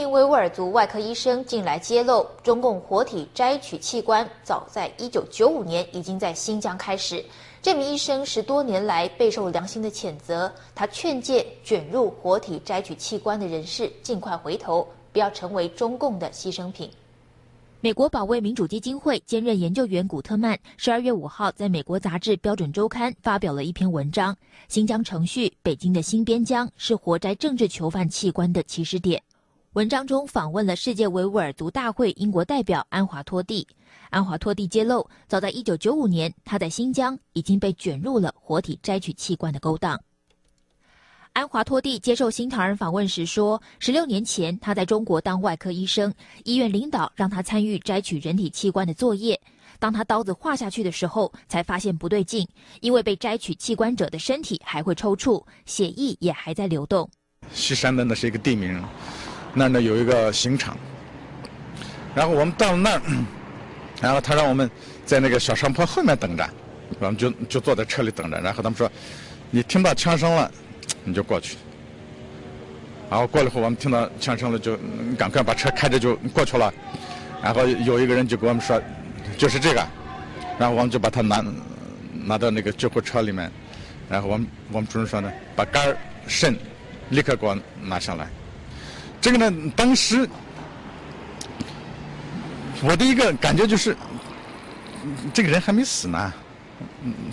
名维吾尔族外科医生近来揭露，中共活体摘取器官早在1995年已经在新疆开始。这名医生10多年来备受良心的谴责，他劝诫卷入活体摘取器官的人士尽快回头，不要成为中共的牺牲品。美国保卫民主基金会兼任研究员古特曼12月5号在美国杂志《标准周刊》发表了一篇文章，新疆程序北京的新边疆是活摘政治囚犯器官的起始点。文章中访问了世界维吾尔族大会英国代表安华托蒂。安华托蒂揭露，早在1995年，他在新疆已经被卷入了活体摘取器官的勾当。安华托蒂接受新唐人访问时说，16年前他在中国当外科医生，医院领导让他参与摘取人体器官的作业。当他刀子划下去的时候，才发现不对劲，因为被摘取器官者的身体还会抽搐，血液也还在流动。西山的那是一个地名，那儿呢有一个刑场，然后我们到了那儿，然后他让我们在那个小山坡后面等着，我们就坐在车里等着。然后他们说，你听到枪声了，你就过去。然后过了以后，我们听到枪声了，就赶快把车开着就过去了。然后有一个人就跟我们说，就是这个，然后我们就把他拿到那个救护车里面。然后我们主任说呢，把肝肾立刻给我拿下来。这个呢，当时我的一个感觉就是，这个人还没死呢。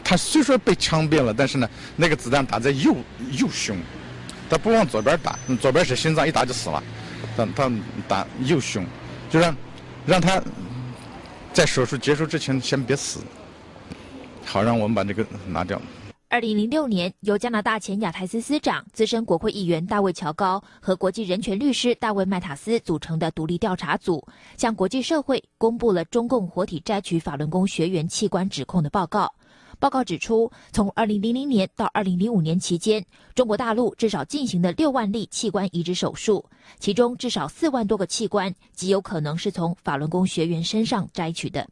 他虽说被枪毙了，但是呢，那个子弹打在右胸，他不往左边打，左边是心脏，一打就死了。他打右胸，就让他在手术结束之前先别死，好让我们把这个拿掉。2006年，由加拿大前亚太司司长、资深国会议员大卫·乔高和国际人权律师大卫·麦塔斯组成的独立调查组，向国际社会公布了中共活体摘取法轮功学员器官指控的报告。报告指出，从2000年到2005年期间，中国大陆至少进行了6万例器官移植手术，其中至少4万多个器官极有可能是从法轮功学员身上摘取的。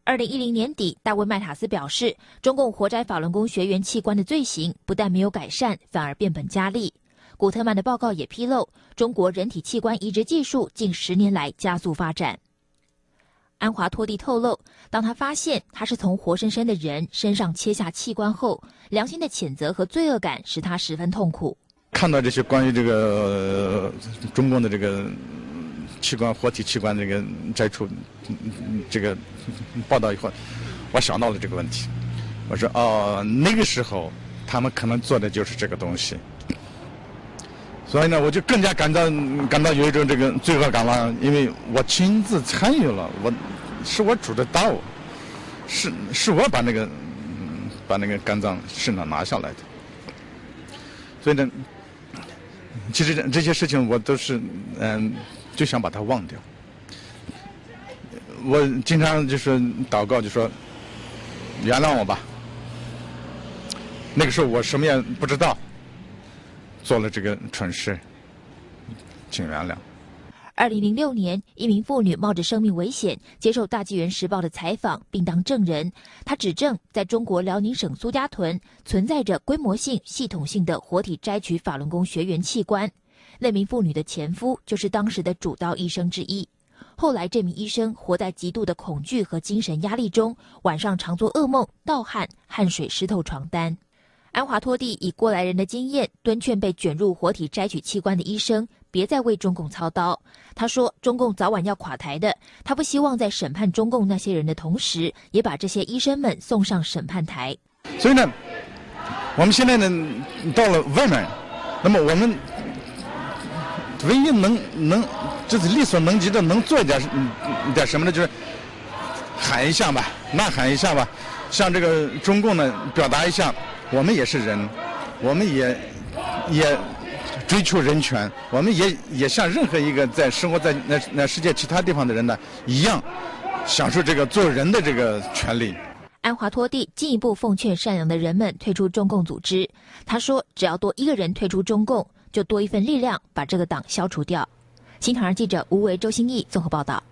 2010年底，大卫·麦塔斯表示，中共活摘法轮功学员器官的罪行不但没有改善，反而变本加厉。古特曼的报告也披露，中国人体器官移植技术近10年来加速发展。安华托蒂透露，当他发现他是从活生生的人身上切下器官后，良心的谴责和罪恶感使他十分痛苦。看到这些关于这个中共的这个器官活体器官这个摘除这个报道以后，我想到了这个问题。我说那个时候他们可能做的就是这个东西，所以呢，我就更加感到有一种这个罪恶感了，因为我亲自参与了，是我主的刀，是我把那个肝脏肾脏拿下来的，所以呢，其实这些事情我都是就想把它忘掉。我经常就是祷告，就说原谅我吧。那个时候我什么也不知道，做了这个蠢事，请原谅。2006年，一名妇女冒着生命危险接受《大纪元时报》的采访，并当证人。她指证在中国辽宁省苏家屯存在着规模性、系统性的活体摘取法轮功学员器官。那名妇女的前夫就是当时的主刀医生之一。后来，这名医生活在极度的恐惧和精神压力中，晚上常做噩梦，盗汗，汗水湿透床单。安华托蒂以过来人的经验敦劝被卷入活体摘取器官的医生别再为中共操刀。他说，中共早晚要垮台的，他不希望在审判中共那些人的同时，也把这些医生们送上审判台。所以呢，我们现在呢到了外面，那么我们唯一能就是力所能及的能做一点什么呢？就是喊一下吧，呐喊一下吧，向这个中共呢表达一下，我们也是人，我们也追求人权，我们也像任何一个在生活在那世界其他地方的人呢一样，享受这个做人的这个权利。安华托蒂进一步奉劝善良的人们退出中共组织。他说，只要多一个人退出中共，就多一份力量把这个党消除掉。新唐人记者吴为、周新义综合报道。